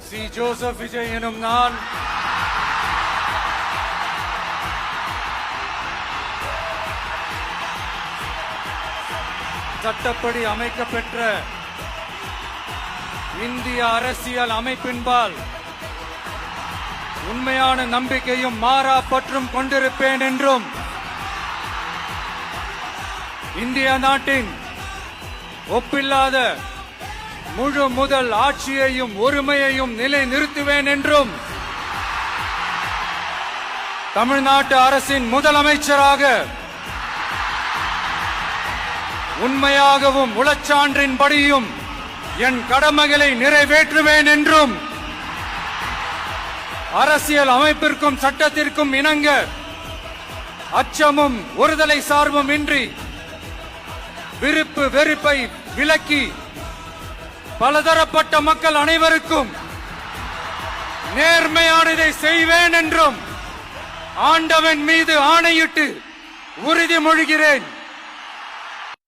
C. Joseph Vijay எனும் நான் சட்டப்படி அமைக்கப்பெற்ற இந்திய அரசியல் அமைப்பின்பால் உண்மையான நம்பிக்கையும் மாறா பற்றும் கொண்டிருப்பேன் என்றும் இந்திய நாட்டின் ஒப்பில்லாத முழு முதல் ஆட்சியையும் ஒருமையையும் நிலைநிறுத்துவேன் என்றும் தமிழ்நாட்டு அரசின் முதலமைச்சராக உண்மையாகவும் உளச்சான்றின்படியும் என் கடமைகளை நிறைவேற்றுவேன் என்றும் அரசியல் அமைப்பிற்கும் சட்டத்திற்கும் இணங்க அச்சமும் ஒருதலை சார்பும் இன்றி விருப்பு வெறுப்பை விலக்கி பலதரப்பட்ட மக்கள் அனைவருக்கும் நேர்மையானதை செய்வேன் என்றும் ஆண்டவன் மீது ஆணையிட்டு உறுதிமொழிகிறேன்.